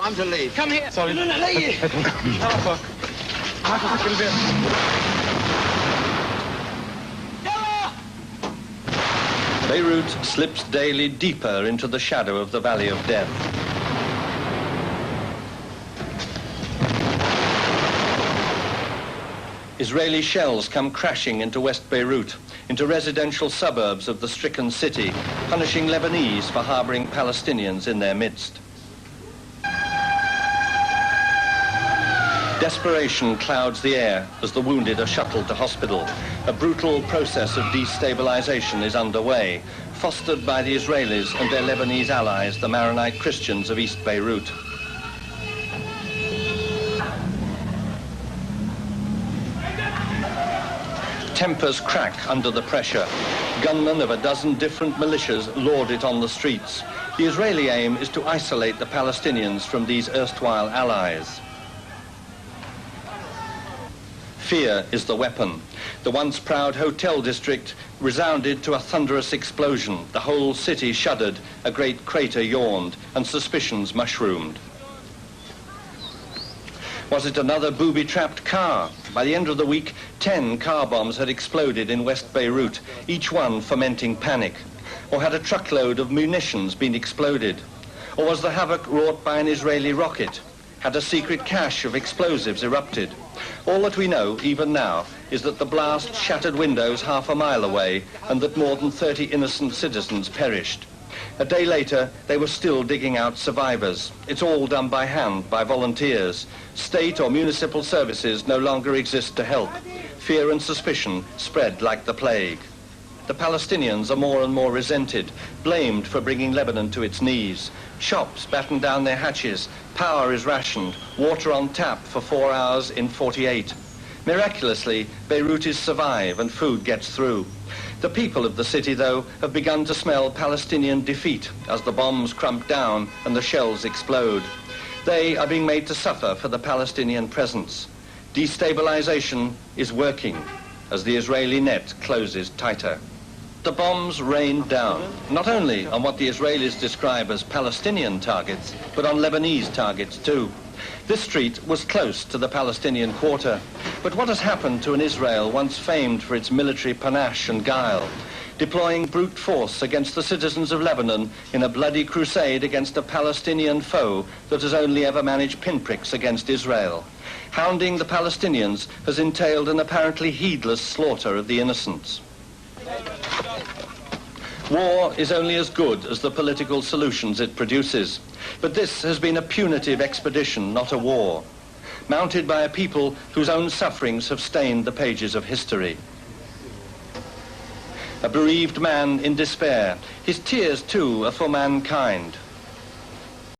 time to leave. Come here. Sorry. No, leave. Arafat. Beyruth slips daily deeper into the shadow of the Valley of Death. Israeli shells come crashing into West Beyruth, into residential suburbs of the stricken city, punishing Lebanese for harboring Palestinians in their midst. Desperation clouds the air as the wounded are shuttled to hospital. A brutal process of destabilization is underway, fostered by the Israelis and their Lebanese allies, the Maronite Christians of East Beyruth. Tempers crack under the pressure. Gunmen of a dozen different militias lord it on the streets. The Israeli aim is to isolate the Palestinians from these erstwhile allies. Fear is the weapon. The once proud hotel district resounded to a thunderous explosion. The whole city shuddered, a great crater yawned, and suspicions mushroomed. Was it another booby-trapped car? By the end of the week, 10 car bombs had exploded in West Beyruth, each one fomenting panic. Or had a truckload of munitions been exploded? Or was the havoc wrought by an Israeli rocket? Had a secret cache of explosives erupted? All that we know, even now, is that the blast shattered windows half a mile away and that more than 30 innocent citizens perished. A day later, they were still digging out survivors. It's all done by hand, by volunteers. State or municipal services no longer exist to help. Fear and suspicion spread like the plague. The Palestinians are more and more resented, blamed for bringing Lebanon to its knees. Shops batten down their hatches, power is rationed, water on tap for 4 hours in 48. Miraculously, Beyruthis survive and food gets through. The people of the city, though, have begun to smell Palestinian defeat as the bombs crump down and the shells explode. They are being made to suffer for the Palestinian presence. Destabilization is working as the Israeli net closes tighter. The bombs rain down, not only on what the Israelis describe as Palestinian targets, but on Lebanese targets too. This street was close to the Palestinian quarter. But what has happened to an Israel once famed for its military panache and guile, deploying brute force against the citizens of Lebanon in a bloody crusade against a Palestinian foe that has only ever managed pinpricks against Israel? Hounding the Palestinians has entailed an apparently heedless slaughter of the innocents. War is only as good as the political solutions it produces. But this has been a punitive expedition, not a war, mounted by a people whose own sufferings have stained the pages of history. A bereaved man in despair. His tears, too, are for mankind.